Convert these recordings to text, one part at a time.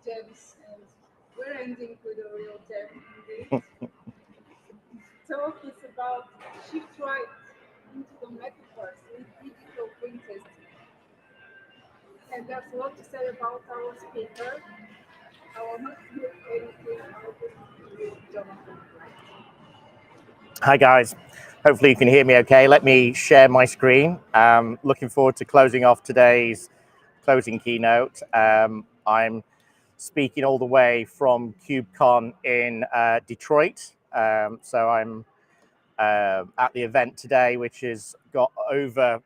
Gems, and we're ending with a real gem indeed. Talk is about shift right into the metaverse with digital printers, and that's what to say about our speaker. I will not hear anything. I'll just hear Jonathan. Hi guys, hopefully you can hear me okay. Let me share my screen. Looking forward to closing off today's closing keynote. I'm speaking all the way from KubeCon in Detroit. So I'm at the event today, which has got over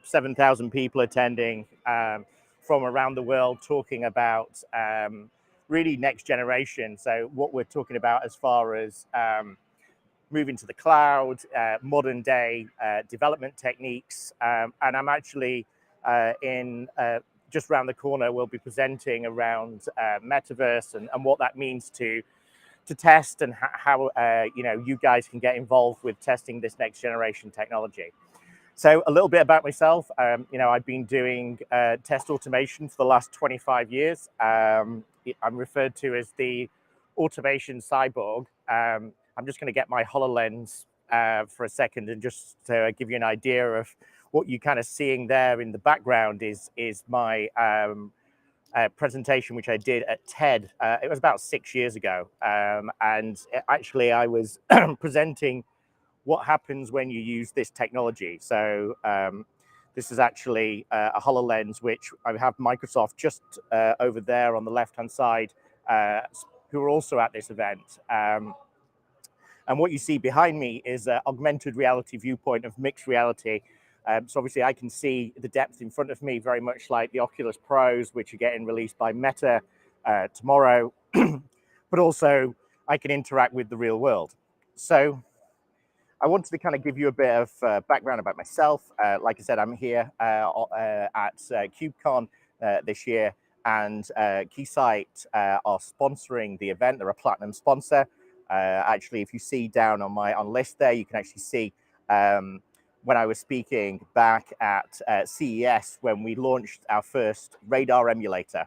7,000 people attending from around the world, talking about really next generation. So what we're talking about as far as moving to the cloud, modern day development techniques. And I'm actually in just around the corner, we'll be presenting around metaverse and what that means to test, and how you guys can get involved with testing this next generation technology. So a little bit about myself. I've been doing test automation for the last 25 years. I'm referred to as the automation cyborg. I'm just going to get my HoloLens for a second, and just to give you an idea of what you're kind of seeing there in the background is my presentation, which I did at TED. It was about 6 years ago. And actually I was presenting what happens when you use this technology. So this is actually a HoloLens, which I have Microsoft just over there on the left-hand side, who are also at this event. And what you see behind me is an augmented reality viewpoint of mixed reality. So obviously I can see the depth in front of me, very much like the Oculus Pros, which are getting released by Meta tomorrow, but also I can interact with the real world. So I wanted to kind of give you a bit of background about myself. Like I said, I'm here at KubeCon this year, and Keysight are sponsoring the event. They're a platinum sponsor. Actually, if you see down on my list there, you can actually see when I was speaking back at CES when we launched our first radar emulator.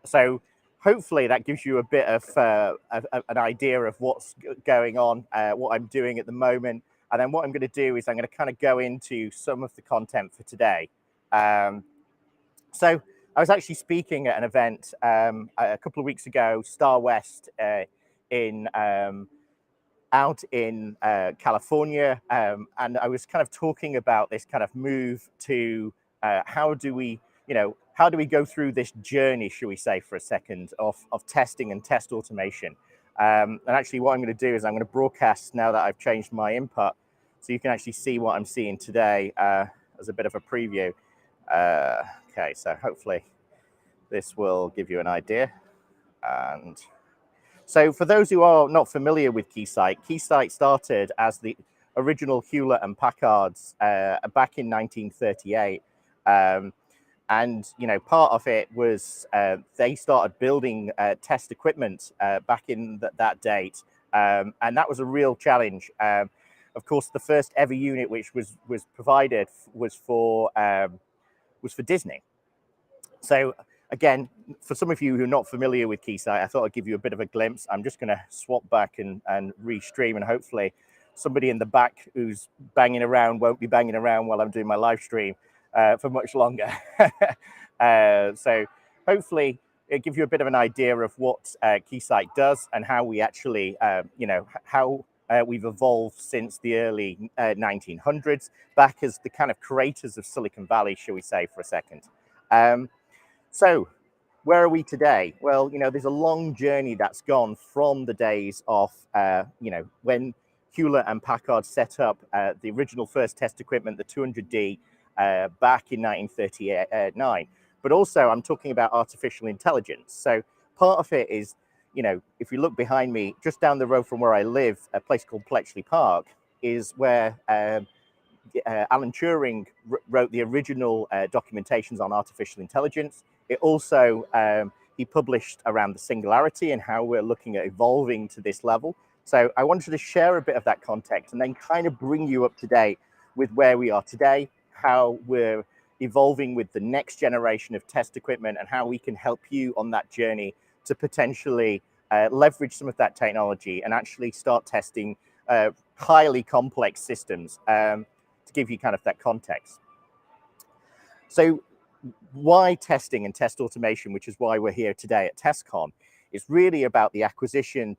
So hopefully that gives you a bit of an idea of what's going on, what I'm doing at the moment. And then what I'm going to do is I'm going to kind of go into some of the content for today. So I was actually speaking at an event a couple of weeks ago, Star West, out in California, and I was kind of talking about this kind of move to how do we go through this journey, shall we say, for a second, of testing and test automation. And actually what I'm going to do is I'm going to broadcast now that I've changed my input, so you can actually see what I'm seeing today as a bit of a preview. Okay, so hopefully this will give you an idea. And so for those who are not familiar with Keysight, Keysight started as the original Hewlett and Packard's back in 1938. And part of it was they started building test equipment back in that date, and that was a real challenge. Of course, the first ever unit which was provided was for Disney. So again, for some of you who are not familiar with Keysight, I thought I'd give you a bit of a glimpse. I'm just going to swap back and restream, and hopefully somebody in the back who's banging around won't be banging around while I'm doing my live stream for much longer. So hopefully it gives you a bit of an idea of what Keysight does and how we actually, how we've evolved since the early 1900s, back as the kind of creators of Silicon Valley, shall we say, for a second. So where are we today? Well, there's a long journey that's gone from the days of, when Hewlett and Packard set up the original first test equipment, the 200D, back in 1939. But also I'm talking about artificial intelligence. So part of it is, if you look behind me, just down the road from where I live, a place called Bletchley Park is where Alan Turing wrote the original documentations on artificial intelligence. It also, he published around the singularity and how we're looking at evolving to this level. So I wanted to share a bit of that context and then kind of bring you up to date with where we are today, how we're evolving with the next generation of test equipment, and how we can help you on that journey to potentially leverage some of that technology and actually start testing highly complex systems, to give you kind of that context. So why testing and test automation, which is why we're here today at TestCon, is really about the acquisition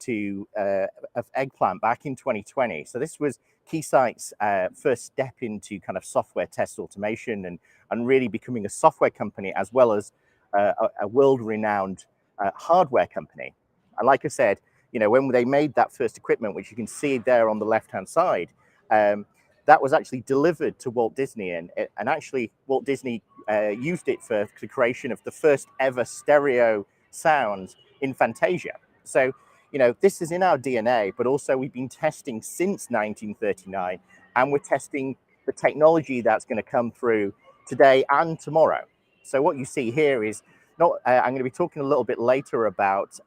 of Eggplant back in 2020. So this was Keysight's first step into kind of software test automation and really becoming a software company as well as a world-renowned hardware company. And like I said, you know, when they made that first equipment, which you can see there on the left-hand side, that was actually delivered to Walt Disney, and actually Walt Disney used it for the creation of the first ever stereo sound in Fantasia. So, you know, this is in our DNA, but also we've been testing since 1939, and we're testing the technology that's going to come through today and tomorrow. So what you see here is not, I'm going to be talking a little bit later about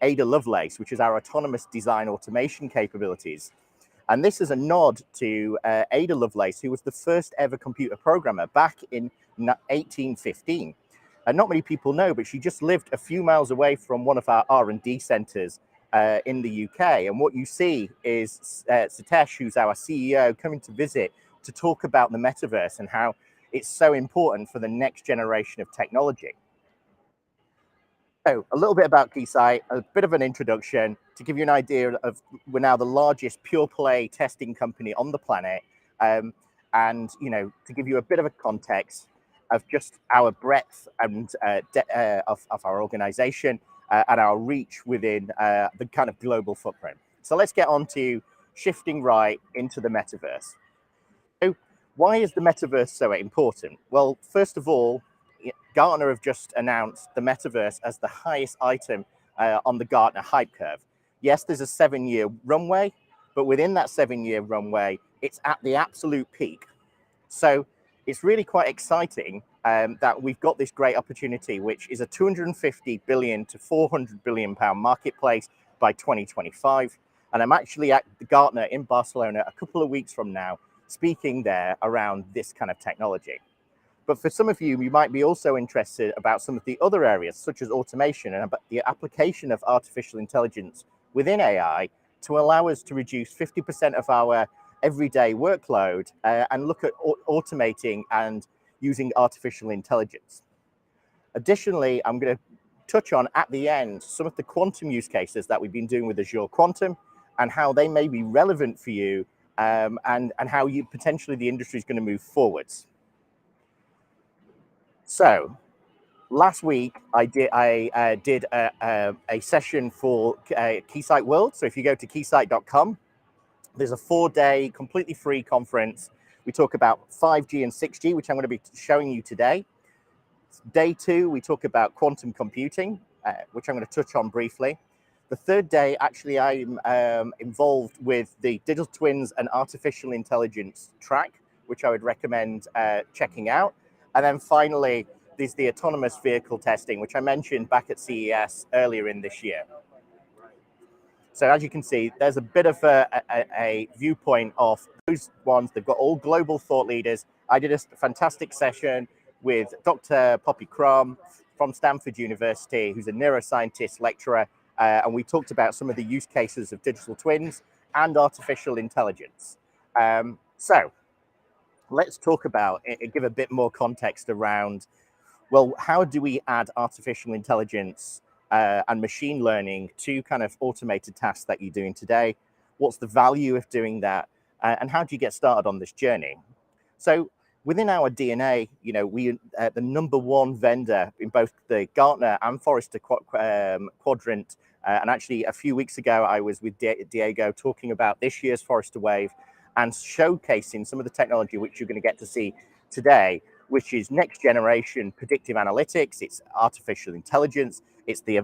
Ada Lovelace, which is our autonomous design automation capabilities. And this is a nod to Ada Lovelace, who was the first ever computer programmer back in 1815. And not many people know, but she just lived a few miles away from one of our R&D centers in the UK. And what you see is Satish, who's our CEO, coming to visit to talk about the metaverse and how it's so important for the next generation of technology. So a little bit about Keysight, a bit of an introduction to give you an idea of, we're now the largest pure play testing company on the planet. And, you know, to give you a bit of a context of just our breadth and of our organization and our reach within the kind of global footprint. So let's get on to shifting right into the metaverse. So why is the metaverse so important? Well, first of all, Gartner have just announced the metaverse as the highest item on the Gartner hype curve. Yes, there's a 7-year runway, but within that 7-year runway, it's at the absolute peak. So it's really quite exciting that we've got this great opportunity, which is a 250 billion to 400 billion pound marketplace by 2025. And I'm actually at the Gartner in Barcelona a couple of weeks from now, speaking there around this kind of technology. But for some of you, you might be also interested about some of the other areas, such as automation and about the application of artificial intelligence within AI to allow us to reduce 50% of our everyday workload and look at automating and using artificial intelligence. Additionally, I'm going to touch on at the end some of the quantum use cases that we've been doing with Azure Quantum and how they may be relevant for you and how you potentially the industry is going to move forwards. So last week I did a session for Keysight World. So if you go to keysight.com, there's a 4-day completely free conference. We talk about 5G and 6G, which I'm going to be showing you today. Day 2, we talk about quantum computing, which I'm going to touch on briefly. The 3rd day, actually, I'm involved with the digital twins and artificial intelligence track, which I would recommend checking out. And then finally, there's the autonomous vehicle testing, which I mentioned back at CES earlier in this year. So as you can see, there's a bit of a viewpoint of those ones. They've got all global thought leaders. I did a fantastic session with Dr. Poppy Crum from Stanford University, who's a neuroscientist lecturer. And we talked about some of the use cases of digital twins and artificial intelligence. So let's talk about it, give a bit more context around, well, how do we add artificial intelligence and machine learning to kind of automated tasks that you're doing today? What's the value of doing that? And how do you get started on this journey? So within our DNA, you know, we the #1 vendor in both the Gartner and Forrester quadrant. And actually, a few weeks ago, I was with Diego talking about this year's Forrester Wave and showcasing some of the technology which you're going to get to see today, which is next generation predictive analytics. It's artificial intelligence. It's the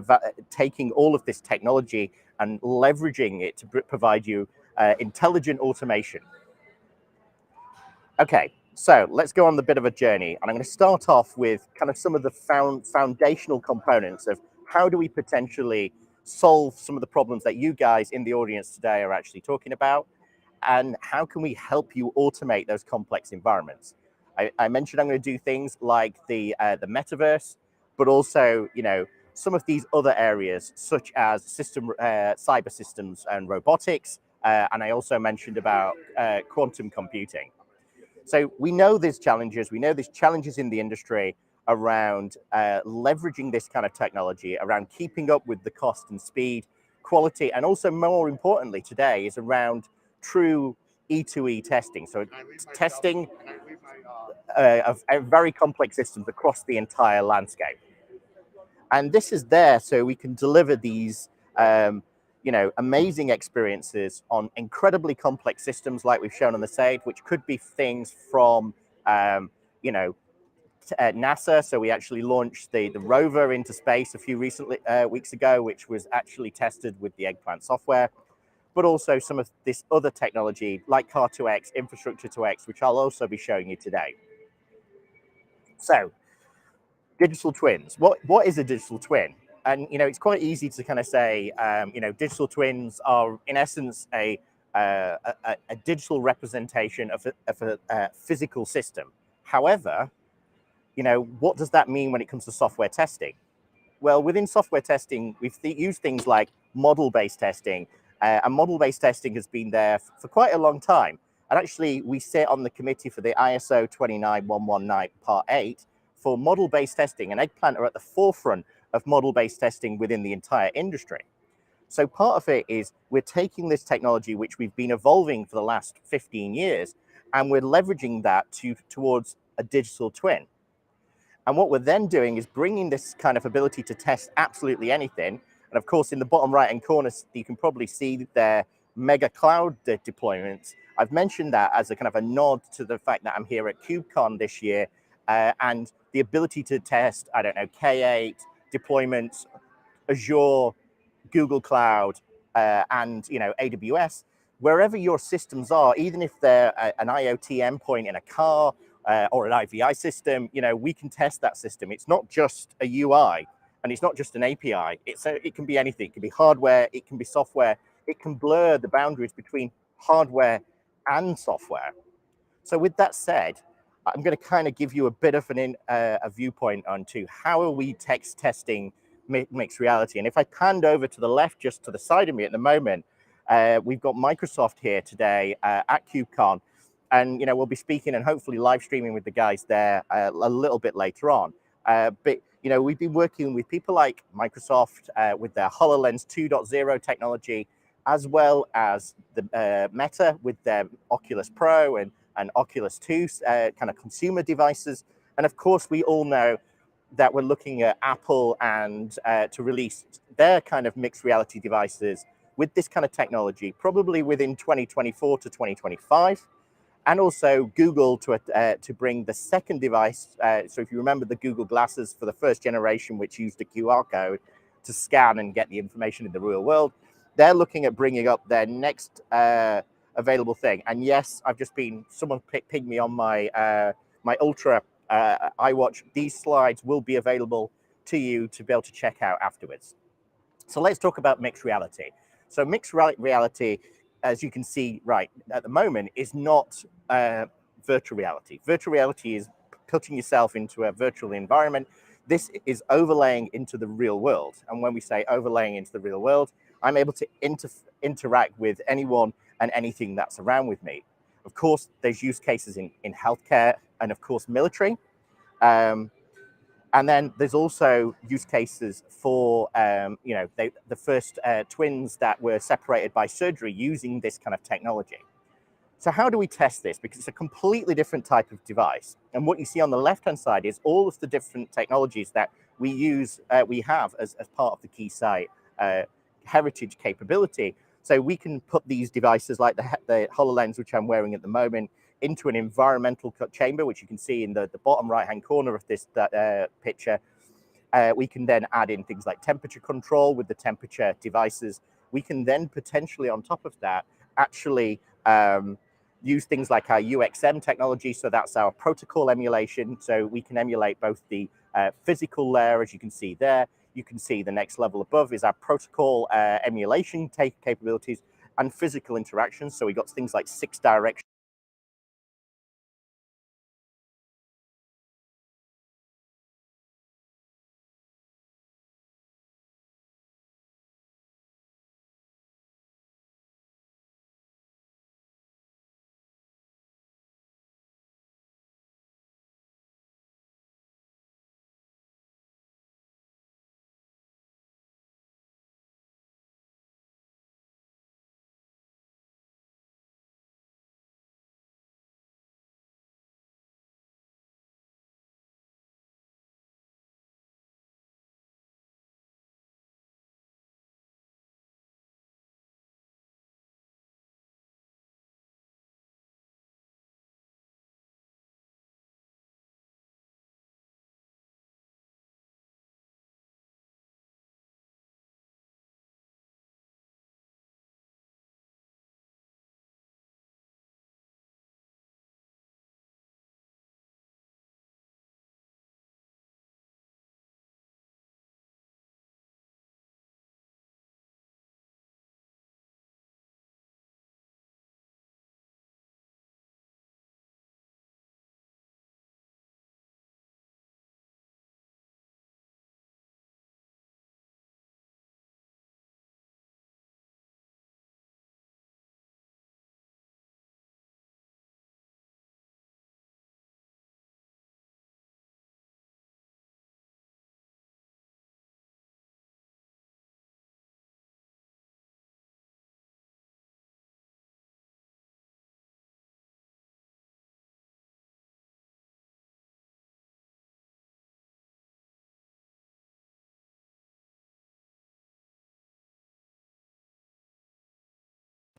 taking all of this technology and leveraging it to provide you intelligent automation. Okay, so let's go on the bit of a journey, and I'm going to start off with kind of some of the foundational components of how do we potentially solve some of the problems that you guys in the audience today are actually talking about, and how can we help you automate those complex environments. I mentioned I'm going to do things like the metaverse, but also, you know, some of these other areas such as cyber systems and robotics, and I also mentioned about quantum computing. So we know there's challenges. We know there's challenges in the industry around leveraging this kind of technology, around keeping up with the cost and speed, quality, and also more importantly today is around true E2E testing. So testing of very complex systems across the entire landscape. And this is there so we can deliver these you know, amazing experiences on incredibly complex systems like we've shown on the stage, which could be things from, you know, NASA. So we actually launched the rover into space a few weeks ago, which was actually tested with the Eggplant software, but also some of this other technology like Car2X, Infrastructure 2X, which I'll also be showing you today. So digital twins. What is a digital twin? And you know, it's quite easy to kind of say, you know, digital twins are in essence a digital representation of a physical system. However, you know, what does that mean when it comes to software testing? Well, within software testing, we've used things like model-based testing, and model-based testing has been there for quite a long time. And actually, we sit on the committee for the ISO 29119 Part 8 for model-based testing, and Eggplant are at the forefront of model-based testing within the entire industry. So part of it is we're taking this technology, which we've been evolving for the last 15 years, and we're leveraging that towards a digital twin. And what we're then doing is bringing this kind of ability to test absolutely anything. And of course, in the bottom right-hand corner, you can probably see their mega cloud deployments. I've mentioned that as a kind of a nod to the fact that I'm here at KubeCon this year, and the ability to test, I don't know, K8 deployments, Azure, Google Cloud, and you know, AWS, wherever your systems are, even if they're an IoT endpoint in a car or an IVI system, you know, we can test that system. It's not just a UI and it's not just an API. It can be anything. It can be hardware, it can be software. It can blur the boundaries between hardware and software. So with that said, I'm going to kind of give you a bit of a viewpoint onto how are we testing mixed reality. And if I panned over to the left, just to the side of me at the moment, we've got Microsoft here today at KubeCon. And, you know, we'll be speaking and hopefully live streaming with the guys there a little bit later on. But, you know, we've been working with people like Microsoft with their HoloLens 2.0 technology, as well as the Meta with their Oculus Pro and Oculus 2 kind of consumer devices. And of course, we all know that we're looking at Apple and to release their kind of mixed reality devices with this kind of technology, probably within 2024 to 2025. And also Google to bring the second device. So if you remember the Google glasses for the first generation, which used a QR code to scan and get the information in the real world, they're looking at bringing up their next available thing. And yes, I've just been, someone pinged me on my my Ultra iWatch. These slides will be available to you to be able to check out afterwards. So let's talk about mixed reality. So mixed reality, as you can see right at the moment, is not virtual reality. Virtual reality is putting yourself into a virtual environment. This is overlaying into the real world. And when we say overlaying into the real world, I'm able to interact with anyone and anything that's around with me. Of course, there's use cases in healthcare and of course military. And then there's also use cases for, you know, the first twins that were separated by surgery using this kind of technology. So how do we test this? Because it's a completely different type of device. And what you see on the left-hand side is all of the different technologies that we use, we have as part of the Keysight heritage capability. So we can put these devices like the HoloLens, which I'm wearing at the moment, into an environmental chamber, which you can see in the bottom right-hand corner of this picture. We can then add in things like temperature control with the temperature devices. We can then potentially, on top of that, actually use things like our UXM technology. So that's our protocol emulation. So we can emulate both the physical layer, as you can see there. You can see the next level above is our protocol emulation capabilities and physical interactions. So we got things like 6 direction.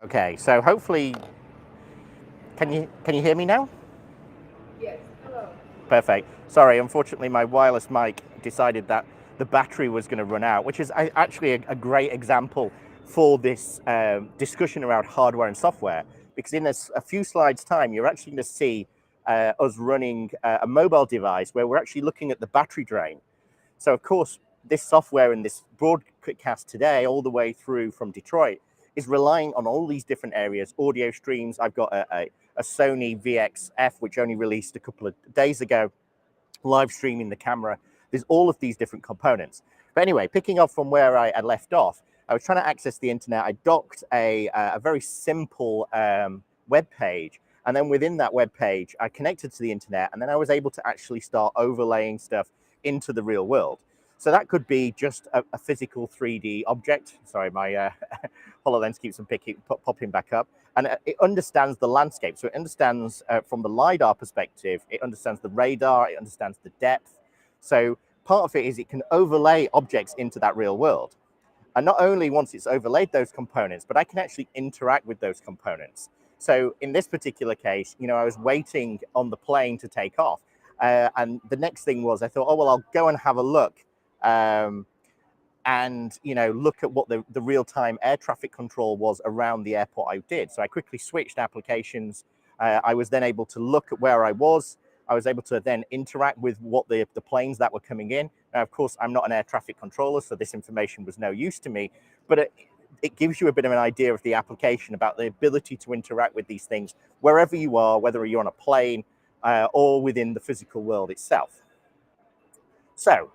Okay, so hopefully, can you hear me now? Yes. Hello. Perfect. Sorry, unfortunately, my wireless mic decided that the battery was going to run out, which is actually a great example for this discussion around hardware and software, because in a few slides' time, you're actually going to see us running a mobile device where we're actually looking at the battery drain. So, of course, this software and this broadcast today, all the way through from Detroit, is relying on all these different areas, audio streams. I've got a Sony VXF, which only released a couple of days ago, live streaming the camera. There's all of these different components. But anyway, picking up from where I had left off, I was trying to access the internet. I docked a very simple web page. And then within that web page, I connected to the internet. And then I was able to actually start overlaying stuff into the real world. So that could be just a physical 3D object. Sorry, my HoloLens keeps on popping back up. And it understands the landscape. So it understands from the LiDAR perspective, it understands the radar, it understands the depth. So part of it is it can overlay objects into that real world. And not only once it's overlaid those components, but I can actually interact with those components. So in this particular case, I was waiting on the plane to take off. And the next thing was I thought, oh, well, I'll go and have a look. And look at what the real-time air traffic control was around the airport I did. So I quickly switched applications. I was then able to look at where I was. I was able to then interact with what the planes that were coming in. Now, of course, I'm not an air traffic controller, so this information was no use to me, but it gives you a bit of an idea of the application about the ability to interact with these things wherever you are, whether you're on a plane or within the physical world itself. So,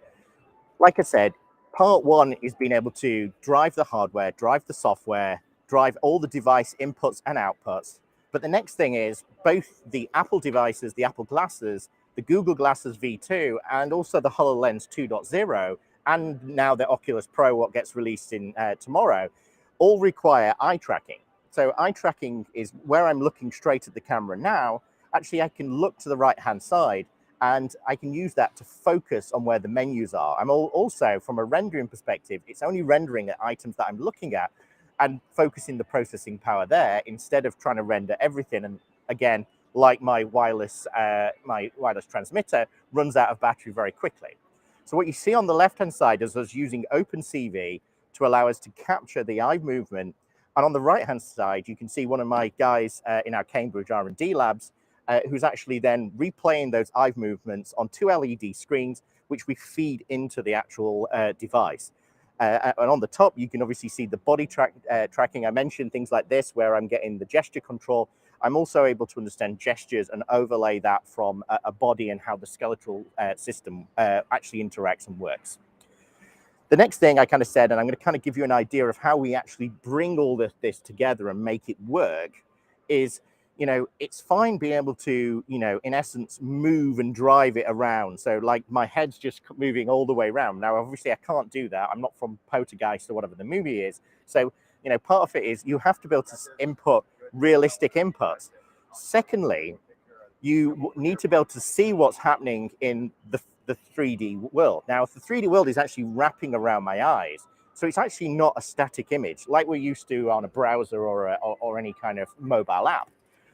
like I said, part one is being able to drive the hardware, drive the software, drive all the device inputs and outputs. But the next thing is both the Apple devices, the Apple Glasses, the Google Glasses V2, and also the HoloLens 2.0, and now the Oculus Pro, what gets released in tomorrow, all require eye tracking. So eye tracking is where I'm looking straight at the camera now. Actually, I can look to the right-hand side and I can use that to focus on where the menus are. I'm also, from a rendering perspective, it's only rendering at items that I'm looking at and focusing the processing power there instead of trying to render everything. And again, like my wireless transmitter, runs out of battery very quickly. So what you see on the left-hand side is us using OpenCV to allow us to capture the eye movement And on the right-hand side, you can see one of my guys in our Cambridge R&D labs, who's actually then replaying those eye movements on 2 LED screens, which we feed into the actual device. And on the top, you can obviously see the body tracking. I mentioned things like this, where I'm getting the gesture control. I'm also able to understand gestures and overlay that from a body and how the skeletal system actually interacts and works. The next thing I kind of said, and I'm going to kind of give you an idea of how we actually bring all this together and make it work, is, it's fine being able to, in essence, move and drive it around. So like my head's just moving all the way around. Now, obviously I can't do that. I'm not from Poltergeist or whatever the movie is. So, part of it is you have to be able to input realistic inputs. Secondly, you need to be able to see what's happening in the 3D world. Now, the 3D world is actually wrapping around my eyes. So it's actually not a static image like we're used to on a browser or any kind of mobile app.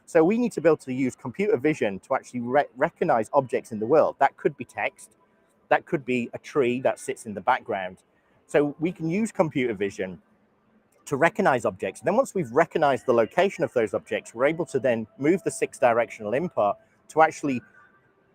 So we need to be able to use computer vision to actually recognize objects in the world. That could be text, that could be a tree that sits in the background. So we can use computer vision to recognize objects. And then once we've recognized the location of those objects, we're able to then move the 6-directional input to actually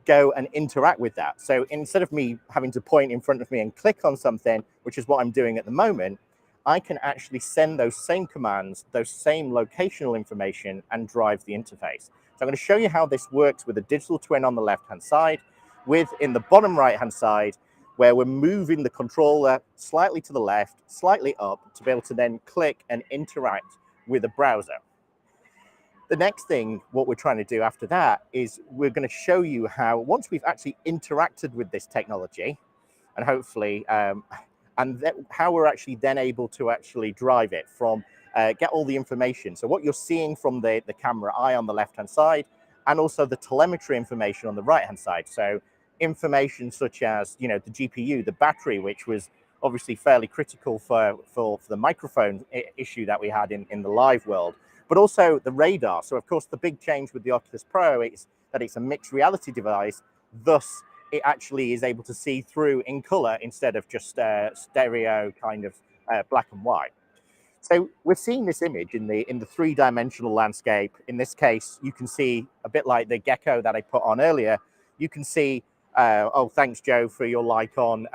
go and interact with that. So instead of me having to point in front of me and click on something, which is what I'm doing at the moment, I can actually send those same commands, those same locational information, and drive the interface. So I'm going to show you how this works with a digital twin on the left-hand side, with in the bottom right-hand side, where we're moving the controller slightly to the left, slightly up, to be able to then click and interact with a browser. The next thing, what we're trying to do after that, is we're going to show you how, once we've actually interacted with this technology, and hopefully, how we're actually then able to actually drive it from, get all the information. So what you're seeing from the camera eye on the left-hand side, and also the telemetry information on the right-hand side. So information such as, the GPU, the battery, which was obviously fairly critical for the microphone issue that we had in the live world, but also the radar. So of course, the big change with the Oculus Pro is that it's a mixed reality device. Thus, it actually is able to see through in color instead of just stereo kind of black and white. So we're seeing this image in the 3-dimensional landscape. In this case, you can see a bit like the gecko that I put on earlier. You can see, oh, thanks, Joe, for your like on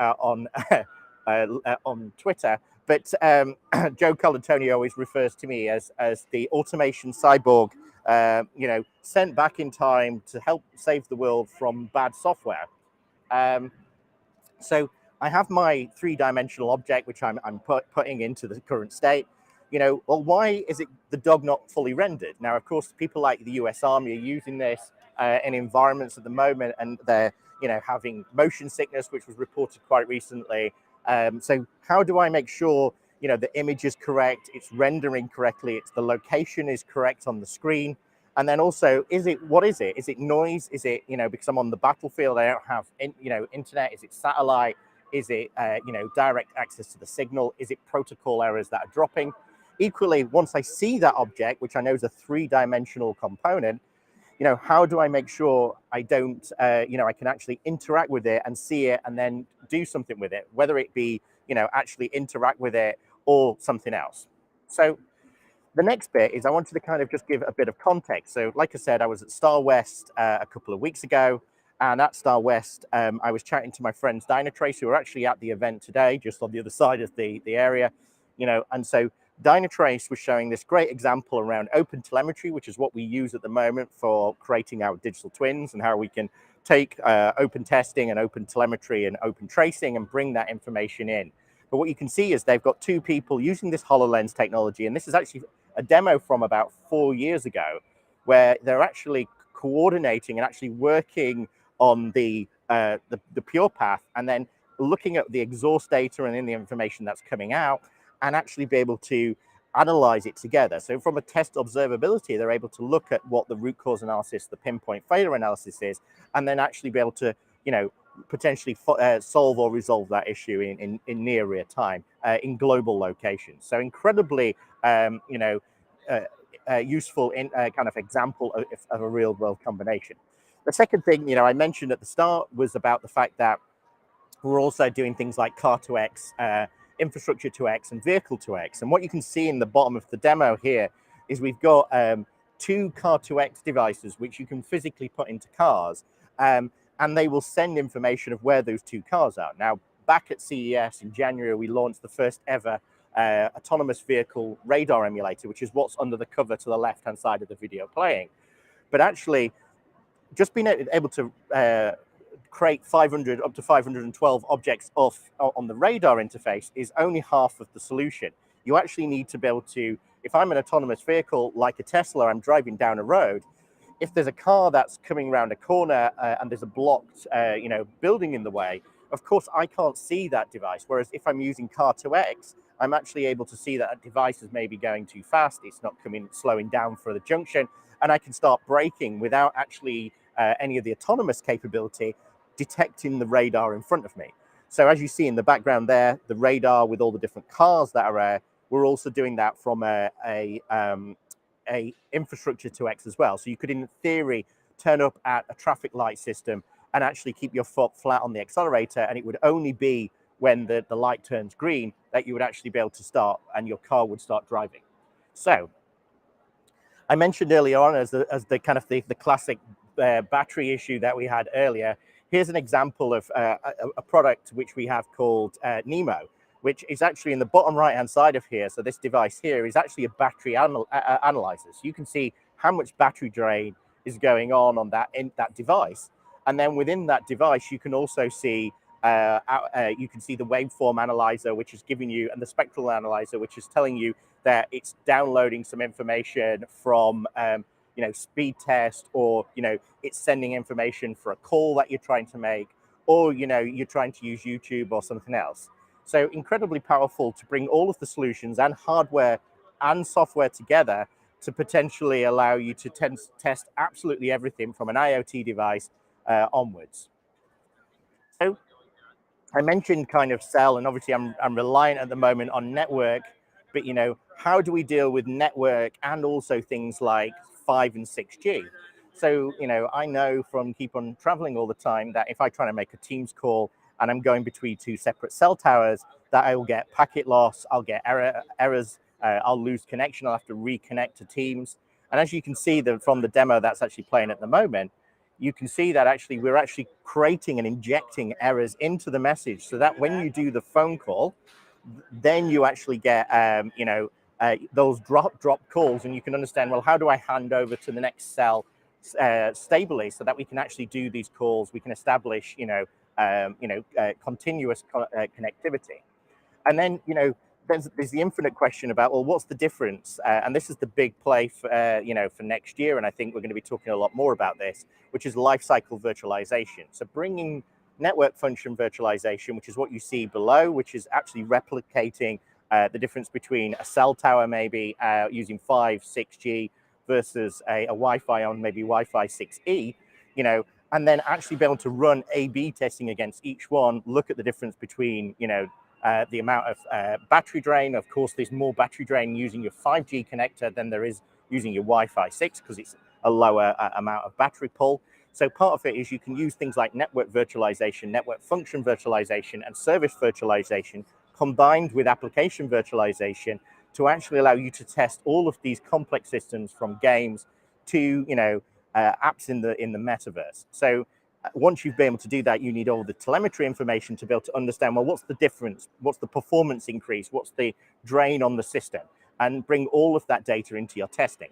Twitter. But Joe Colantonio always refers to me as the automation cyborg, sent back in time to help save the world from bad software. So I have my 3-dimensional object, which I'm putting into the current state. Well, why is it the dog not fully rendered? Now, of course, people like the US Army are using this in environments at the moment, and they're having motion sickness, which was reported quite recently. So how do I make sure the image is correct, it's rendering correctly, the location is correct on the screen? And then also, what is it? Is it noise? Is it, because I'm on the battlefield, I don't have, internet? Is it satellite? Is it, direct access to the signal? Is it protocol errors that are dropping? Equally, once I see that object, which I know is a 3-dimensional component, how do I make sure I don't, I can actually interact with it and see it and then do something with it, whether it be, actually interact with it or something else. So the next bit is I wanted to kind of just give a bit of context. So like I said, I was at Star West a couple of weeks ago, and at Star West, I was chatting to my friends Dynatrace, who are actually at the event today, just on the other side of the area, and so Dynatrace was showing this great example around open telemetry, which is what we use at the moment for creating our digital twins, and how we can take open testing and open telemetry and open tracing and bring that information in. But what you can see is they've got 2 people using this HoloLens technology, and this is actually a demo from about 4 years ago, where they're actually coordinating and actually working on the pure path, and then looking at the exhaust data and in the information that's coming out, and actually be able to analyze it together. So from a test observability, they're able to look at what the root cause analysis, the pinpoint failure analysis is, and then actually be able to, potentially solve or resolve that issue in near real time in global locations. So incredibly, useful in kind of example of a real world combination. The second thing, I mentioned at the start was about the fact that we're also doing things like Car2X infrastructure to X and vehicle to X. And what you can see in the bottom of the demo here is we've got two car to X devices which you can physically put into cars, and they will send information of where those two cars are. Now, back at CES in January, we launched the first ever autonomous vehicle radar emulator, which is what's under the cover to the left-hand side of the video playing. But actually, just being able to create 500 up to 512 objects on the radar interface is only half of the solution. You actually need to be able to, if I'm an autonomous vehicle like a Tesla, I'm driving down a road, if there's a car that's coming around a corner and there's a blocked building in the way, of course I can't see that device. Whereas if I'm using Car2X, I'm actually able to see that a device is maybe going too fast, it's not slowing down for the junction, and I can start braking without actually any of the autonomous capability detecting the radar in front of me. So as you see in the background there, the radar with all the different cars that are there, we're also doing that from a infrastructure to X as well. So you could, in theory, turn up at a traffic light system and actually keep your foot flat on the accelerator, and it would only be when the light turns green that you would actually be able to start and your car would start driving. So I mentioned earlier on as the kind of the classic battery issue that we had earlier. Here's an example of a product which we have called Nemo, which is actually in the bottom right-hand side of here. So this device here is actually a battery analyzer. So you can see how much battery drain is going on that device. And then within that device, you can also see the waveform analyzer, which is giving you, and the spectral analyzer, which is telling you that it's downloading some information from speed test, or it's sending information for a call that you're trying to make, or you're trying to use YouTube or something else. So incredibly powerful to bring all of the solutions and hardware and software together to potentially allow you to test absolutely everything from an IoT device onwards. So I mentioned kind of cell, and obviously I'm reliant at the moment on network, but how do we deal with network and also things like 5 and 6G? So I know from keep on traveling all the time that if I try to make a Teams call and I'm going between two separate cell towers, that I will get packet loss, I'll get errors, I'll lose connection, I'll have to reconnect to Teams. And as you can see from the demo that's actually playing at the moment, you can see that actually we're actually creating and injecting errors into the message, so that when you do the phone call, then you actually get those drop calls, and you can understand, well, how do I hand over to the next cell stably so that we can actually do these calls, we can establish continuous connectivity. And then there's the infinite question about, well, what's the difference? And this is the big play for for next year, and I think we're going to be talking a lot more about this, which is lifecycle virtualization. So bringing network function virtualization, which is what you see below, which is actually replicating the difference between a cell tower maybe using 5, 6G versus a Wi-Fi on maybe Wi-Fi 6E, and then actually be able to run A/B testing against each one, look at the difference between the amount of battery drain. Of course, there's more battery drain using your 5G connector than there is using your Wi-Fi 6 because it's a lower amount of battery pull. So part of it is you can use things like network virtualization, network function virtualization, and service virtualization combined with application virtualization to actually allow you to test all of these complex systems, from games to apps in the metaverse. So once you've been able to do that, you need all the telemetry information to be able to understand, well, what's the difference? What's the performance increase? What's the drain on the system? And bring all of that data into your testing.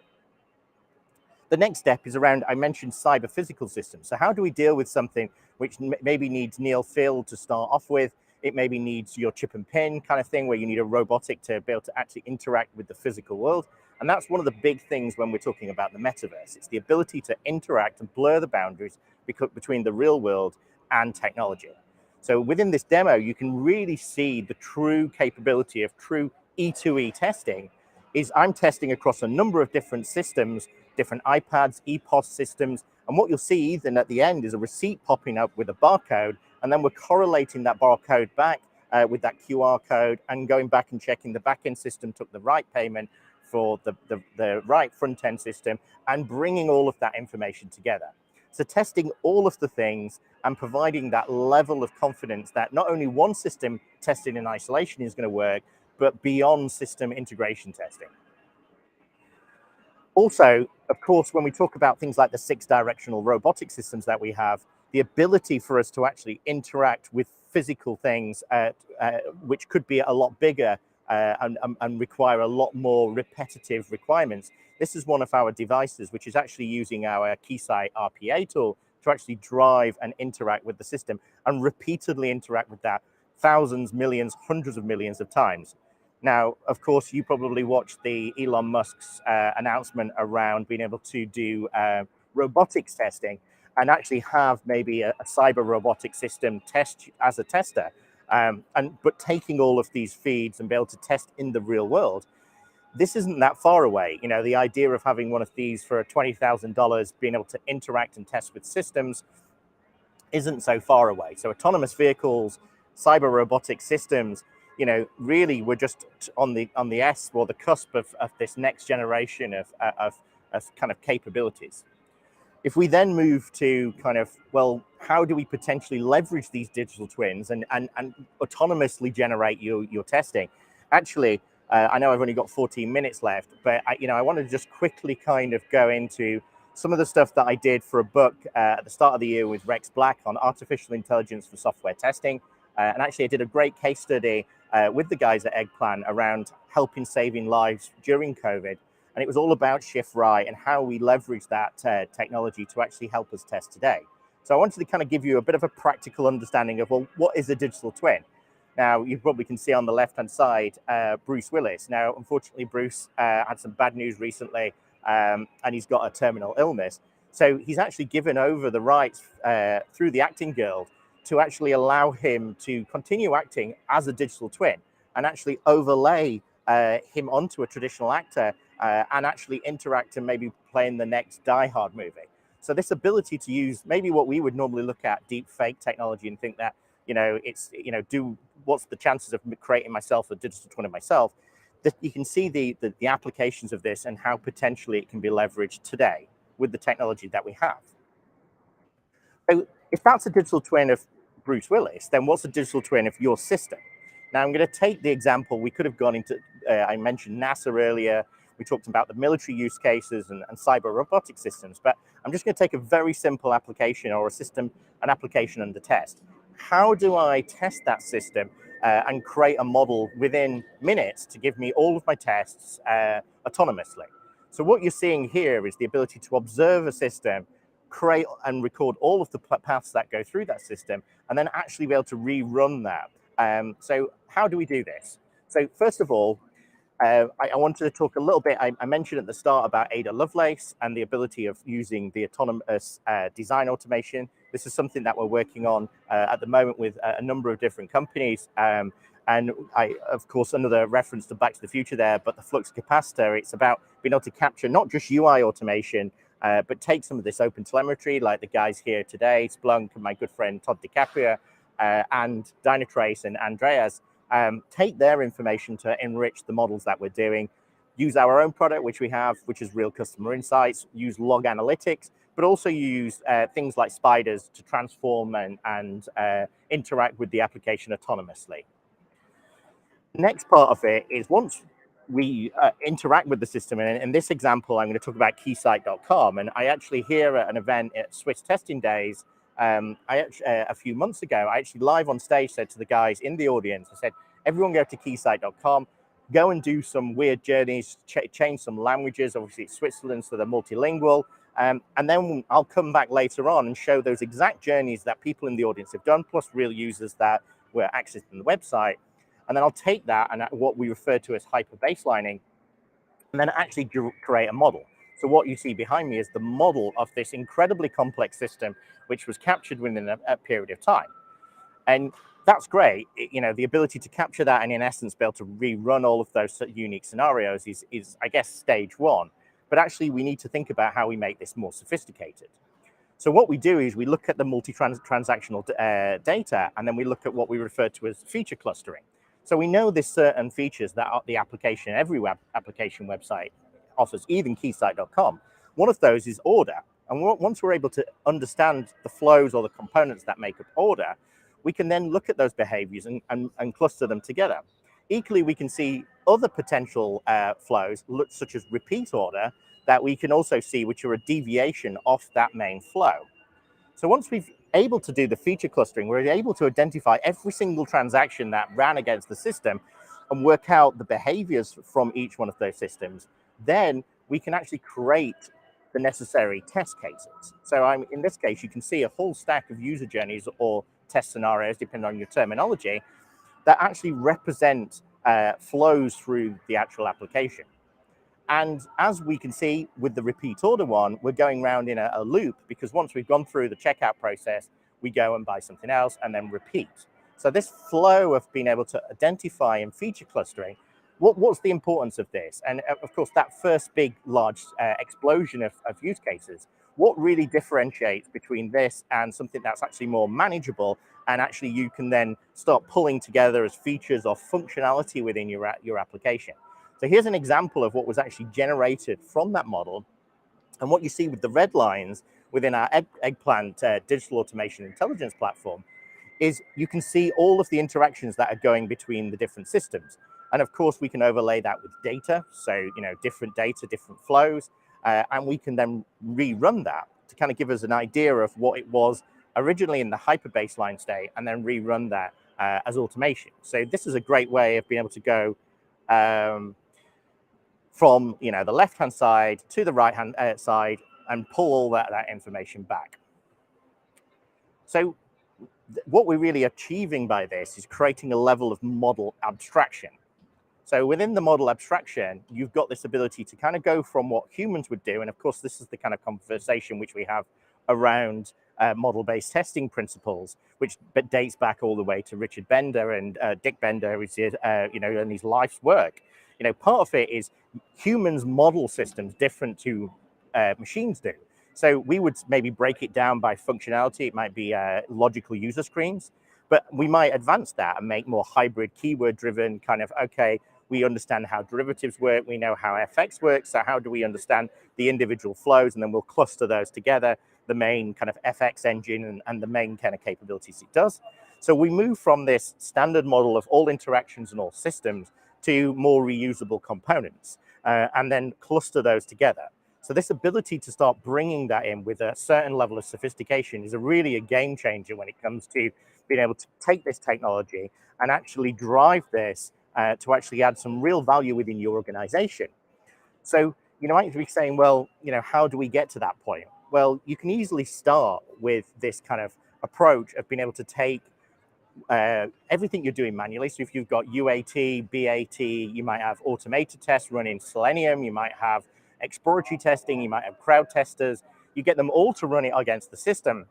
The next step is around, I mentioned cyber physical systems. So how do we deal with something which maybe needs near field to start off with? It maybe needs your chip and pin kind of thing, where you need a robotic to be able to actually interact with the physical world. And that's one of the big things when we're talking about the metaverse. It's the ability to interact and blur the boundaries between the real world and technology. So within this demo, you can really see the true capability of true E2E testing. I'm testing across a number of different systems, different iPads, EPOS systems, and what you'll see then at the end is a receipt popping up with a barcode, and then we're correlating that barcode back with that QR code and going back and checking the back-end system took the right payment for the right front-end system, and bringing all of that information together. So testing all of the things and providing that level of confidence that not only one system tested in isolation is going to work, but beyond system integration testing. Also, of course, when we talk about things like the 6-directional robotic systems that we have, the ability for us to actually interact with physical things, which could be a lot bigger and require a lot more repetitive requirements. This is one of our devices, which is actually using our Keysight RPA tool to actually drive and interact with the system and repeatedly interact with that thousands, millions, hundreds of millions of times. Now, of course, you probably watched the Elon Musk's announcement around being able to do robotics testing and actually have maybe a cyber robotic system test as a tester. But taking all of these feeds and be able to test in the real world, this isn't that far away. You know, the idea of having one of these for $20,000, being able to interact and test with systems isn't so far away. So autonomous vehicles, cyber robotic systems, you know, really we're just on the or the cusp of this next generation of kind of capabilities. If we then move to kind of, well, how do we potentially leverage these digital twins and autonomously generate your testing? Actually, I know I've only got 14 minutes left, but I wanted to just quickly kind of go into some of the stuff that I did for a book at the start of the year with Rex Black on artificial intelligence for software testing. And actually, I did a great case study with the guys at Eggplant around helping saving lives during COVID. And it was all about Shift Right and how we leverage that technology to actually help us test today. So I wanted to kind of give you a bit of a practical understanding of, well, what is a digital twin? Now, you probably can see on the left-hand side, Bruce Willis. Now, unfortunately, Bruce had some bad news recently, and he's got a terminal illness. So he's actually given over the rights through the Acting Guild to actually allow him to continue acting as a digital twin and actually overlay him onto a traditional actor and actually interact and maybe play in the next Die Hard movie. So this ability to use maybe what we would normally look at deep fake technology and think that, what's the chances of creating myself a digital twin of myself? You can see the applications of this and how potentially it can be leveraged today with the technology that we have. So if that's a digital twin of Bruce Willis, then what's a digital twin of your system? Now I'm going to take the example, we could have gone into, I mentioned NASA earlier, we talked about the military use cases and cyber robotic systems, but I'm just going to take a very simple application or an application under test. How do I test that system and create a model within minutes to give me all of my tests autonomously? So what you're seeing here is the ability to observe a system, create and record all of the paths that go through that system, and then actually be able to rerun that. So how do we do this? So first of all, I wanted to talk a little bit, I mentioned at the start about Ada Lovelace and the ability of using the autonomous design automation. This is something that we're working on at the moment with a number of different companies. And of course, another reference to Back to the Future there, but the flux capacitor, it's about being able to capture not just UI automation, but take some of this open telemetry, like the guys here today, Splunk and my good friend Todd DiCaprio, and Dynatrace and Andreas, take their information to enrich the models that we're doing, use our own product, which we have, which is Real Customer Insights, use log analytics, but also use things like spiders to transform and interact with the application autonomously. Next part of it is once we interact with the system, and in this example, I'm going to talk about keysight.com. And I actually here at an event at Swiss Testing Days, a few months ago, I actually live on stage said to the guys in the audience, I said, everyone go to keysight.com, go and do some weird journeys, change some languages. Obviously it's Switzerland, so they're multilingual. And then I'll come back later on and show those exact journeys that people in the audience have done, plus real users that were accessing the website. And then I'll take that and what we refer to as hyper baselining, and then actually create a model. So what you see behind me is the model of this incredibly complex system, which was captured within a period of time. And that's great. The ability to capture that and in essence be able to rerun all of those unique scenarios is I guess, stage one. But actually we need to think about how we make this more sophisticated. So what we do is we look at the multi-transactional data, and then we look at what we refer to as feature clustering. So we know there's certain features that the every web application website offers, even keysight.com. One of those is order. And once we're able to understand the flows or the components that make up order, we can then look at those behaviors and cluster them together. Equally, we can see other potential flows, such as repeat order, that we can also see, which are a deviation off that main flow. So once we've able to do the feature clustering, we're able to identify every single transaction that ran against the system and work out the behaviors from each one of those systems. Then we can actually create the necessary test cases. So in this case, you can see a whole stack of user journeys or test scenarios, depending on your terminology, that actually represent flows through the actual application. And as we can see with the repeat order one, we're going around in a loop, because once we've gone through the checkout process, we go and buy something else and then repeat. So this flow of being able to identify and feature clustering, what's the importance of this? And of course, that first big, large explosion of use cases, what really differentiates between this and something that's actually more manageable, and actually you can then start pulling together as features or functionality within your application. So here's an example of what was actually generated from that model. And what you see with the red lines within our Eggplant digital automation intelligence platform is you can see all of the interactions that are going between the different systems. And of course, we can overlay that with data. So, different data, different flows, and we can then rerun that to kind of give us an idea of what it was originally in the hyper baseline state, and then rerun that as automation. So this is a great way of being able to go from the left-hand side to the right-hand side and pull all that information back. So what we're really achieving by this is creating a level of model abstraction. So within the model abstraction, you've got this ability to kind of go from what humans would do. And of course, this is the kind of conversation which we have around model-based testing principles, which dates back all the way to Richard Bender and Dick Bender, which is, in his life's work. Part of it is humans model systems different to machines do. So we would maybe break it down by functionality. It might be logical user screens, but we might advance that and make more hybrid keyword driven kind of, okay, we understand how derivatives work. We know how FX works. So how do we understand the individual flows? And then we'll cluster those together, the main kind of FX engine and the main kind of capabilities it does. So we move from this standard model of all interactions and all systems to more reusable components, and then cluster those together. So this ability to start bringing that in with a certain level of sophistication is really a game changer when it comes to being able to take this technology and actually drive this to actually add some real value within your organization. So you might be saying, well, how do we get to that point? Well, you can easily start with this kind of approach of being able to take everything you're doing manually. So if you've got UAT, BAT, you might have automated tests running Selenium, you might have exploratory testing, you might have crowd testers. You get them all to run it against the system.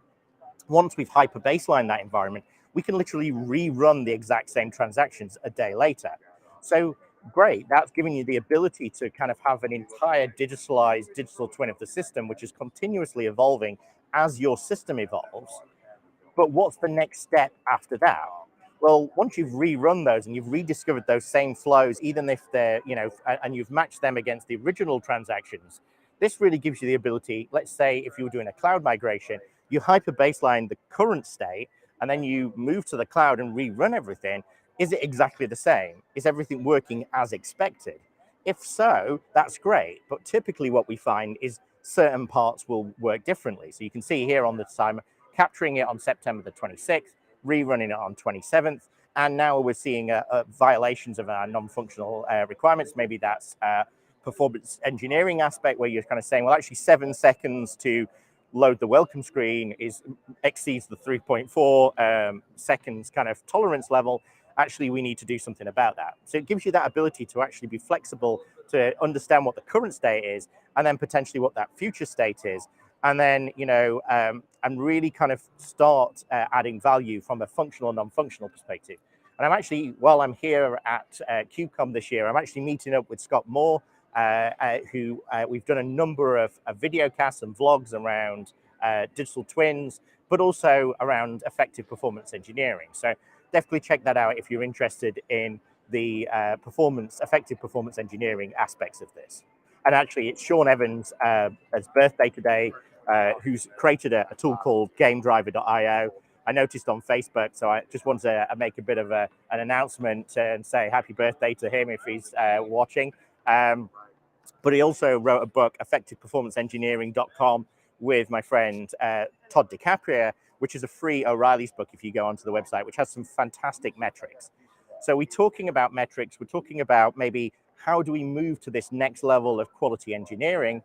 Once we've hyper baselined that environment, we can literally rerun the exact same transactions a day later. So great, that's giving you the ability to kind of have an entire digitalized digital twin of the system, which is continuously evolving as your system evolves. But what's the next step after that? Well, once you've rerun those and you've rediscovered those same flows, even if they're, and you've matched them against the original transactions, this really gives you the ability, let's say if you were doing a cloud migration, you hyper baseline the current state, and then you move to the cloud and rerun everything. Is it exactly the same? Is everything working as expected? If so, that's great. But typically what we find is certain parts will work differently. So you can see here on the timer, capturing it on September the 26th, rerunning it on 27th, and now we're seeing violations of our non-functional requirements. Maybe that's performance engineering aspect, where you're kind of saying, well, actually 7 seconds to load the welcome screen exceeds the 3.4 seconds kind of tolerance level. Actually, we need to do something about that. So it gives you that ability to actually be flexible, to understand what the current state is, and then potentially what that future state is. And then, and really kind of start adding value from a functional and non-functional perspective. And I'm actually, while I'm here at KubeCon this year, I'm actually meeting up with Scott Moore, who we've done a number of video casts and vlogs around digital twins, but also around effective performance engineering. So definitely check that out if you're interested in the effective performance engineering aspects of this. And actually, it's Sean Evans' birthday today. who's created a tool called GameDriver.io. I noticed on Facebook, so I just wanted to make a bit of an announcement and say happy birthday to him if he's watching. But he also wrote a book, EffectivePerformanceEngineering.com, with my friend Todd DiCaprio, which is a free O'Reilly's book if you go onto the website, which has some fantastic metrics. So we're talking about metrics, we're talking about maybe how do we move to this next level of quality engineering.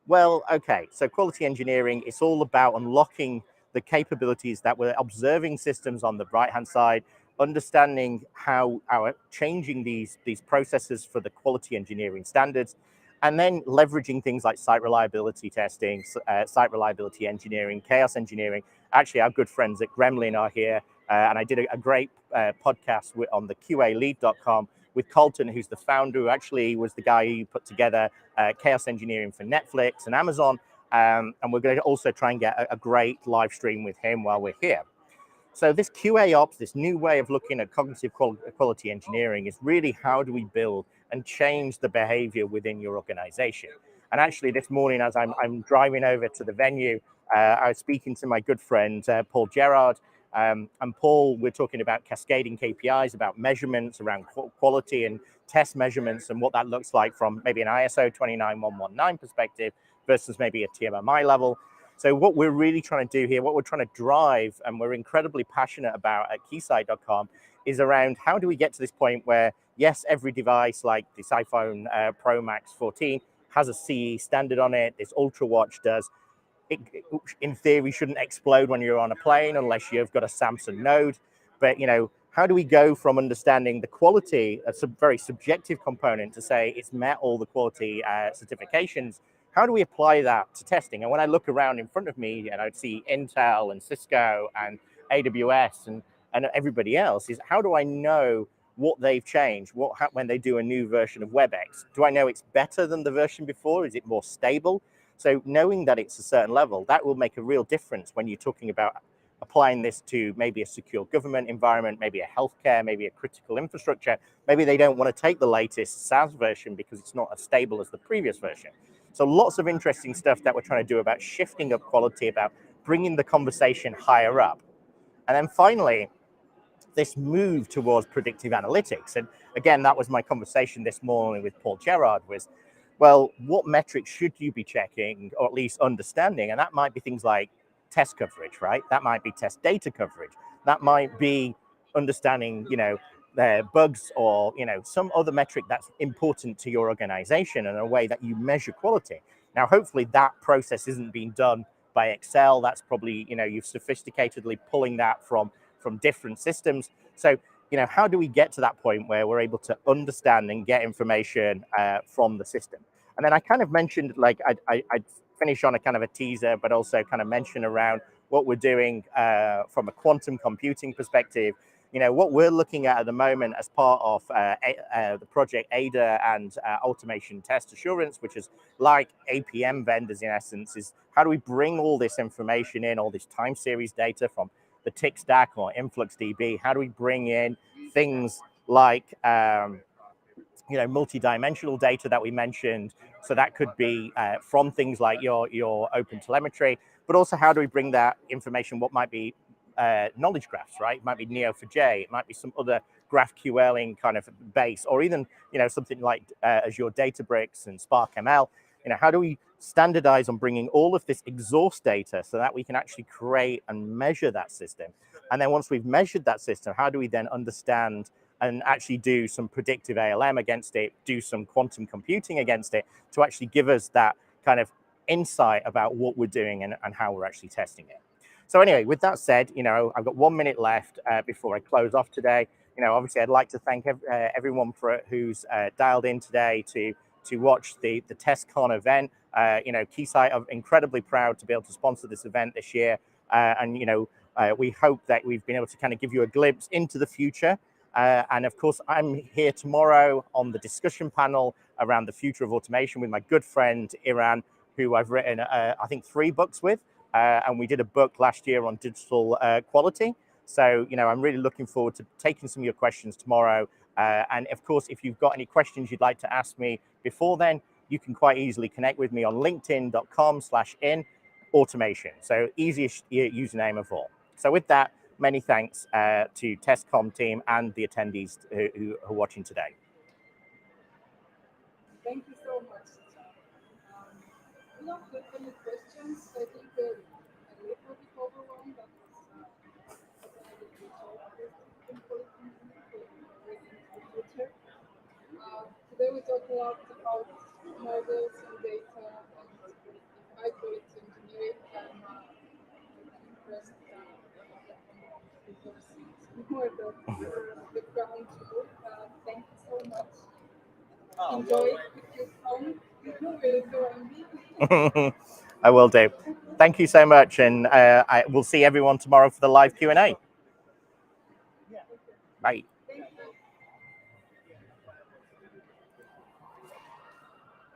Well, okay, so quality engineering is all about unlocking the capabilities that we're observing systems on the right-hand side, understanding how our changing these processes for the quality engineering standards, and then leveraging things like site reliability testing, site reliability engineering, chaos engineering. Actually, our good friends at Gremlin are here, and I did a great podcast on the QAlead.com with Colton, who's the founder, who actually was the guy who put together chaos engineering for Netflix and Amazon. And we're going to also try and get a great live stream with him while we're here. So this QA ops, this new way of looking at cognitive quality engineering, is really how do we build and change the behavior within your organization. And actually this morning, as I'm driving over to the venue, I was speaking to my good friend, Paul Gerard. And Paul, we're talking about cascading KPIs, about measurements around quality and test measurements and what that looks like from maybe an ISO 29119 perspective versus maybe a TMMI level. So what we're really trying to do here, what we're trying to drive, and we're incredibly passionate about at Keysight.com, is around how do we get to this point where, yes, every device like this iPhone Pro Max 14 has a CE standard on it, this Ultra Watch does. It, in theory, shouldn't explode when you're on a plane unless you've got a Samsung Node. But, how do we go from understanding the quality, a very subjective component, to say it's met all the quality certifications? How do we apply that to testing? And when I look around in front of me, and I'd see Intel and Cisco and AWS and everybody else, is how do I know what they've changed? When they do a new version of WebEx? Do I know it's better than the version before? Is it more stable? So knowing that it's a certain level, that will make a real difference when you're talking about applying this to maybe a secure government environment, maybe a healthcare, maybe a critical infrastructure. Maybe they don't want to take the latest SaaS version because it's not as stable as the previous version. So lots of interesting stuff that we're trying to do about shifting up quality, about bringing the conversation higher up. And then finally, this move towards predictive analytics. And again, that was my conversation this morning with Paul Gerard, was, well, what metrics should you be checking or at least understanding? And that might be things like test coverage, right? That might be test data coverage. That might be understanding, bugs or, some other metric that's important to your organization and a way that you measure quality. Now, hopefully that process isn't being done by Excel. That's probably, you're sophisticatedly pulling that from different systems. So, how do we get to that point where we're able to understand and get information from the system? And then I kind of mentioned, like, I'd finish on a kind of a teaser, but also kind of mention around what we're doing from a quantum computing perspective. What we're looking at the moment as part of the project ADA and automation test assurance, which is like APM vendors in essence, is how do we bring all this information in, all this time series data from the tick stack or InfluxDB? How do we bring in things like multi-dimensional data that we mentioned? So that could be from things like your open telemetry, but also how do we bring that information? What might be knowledge graphs, right? It might be Neo4j, it might be some other GraphQLing kind of base, or even something like Azure Databricks and Spark ML. How do we standardize on bringing all of this exhaust data so that we can actually create and measure that system? And then once we've measured that system, how do we then understand and actually do some predictive ALM against it, do some quantum computing against it to actually give us that kind of insight about what we're doing and how we're actually testing it? So anyway, with that said, I've got 1 minute left before I close off today. Obviously, I'd like to thank everyone who's dialed in today to watch the TestCon event. Keysight are incredibly proud to be able to sponsor this event this year. And we hope that we've been able to kind of give you a glimpse into the future. And of course, I'm here tomorrow on the discussion panel around the future of automation with my good friend, Iran, who I've written, I think, 3 books with. And we did a book last year on digital quality. So, I'm really looking forward to taking some of your questions tomorrow. And of course, if you've got any questions you'd like to ask me before then, you can quite easily connect with me on linkedin.com/in. automation. So easiest username of all. So with that, many thanks to TestCom team and the attendees who are watching today. Thank you so much. We don't have any questions. I think a little bit overwhelmed. That was a little bit important going into the future. Today we talked a lot about models and data and high quality engineering. I'm impressed because it's more the ground truth. Thank you so much. Enjoy it if you come. Really so envy. I will do. Thank you so much, and I will see everyone tomorrow for the live Q&A. Bye.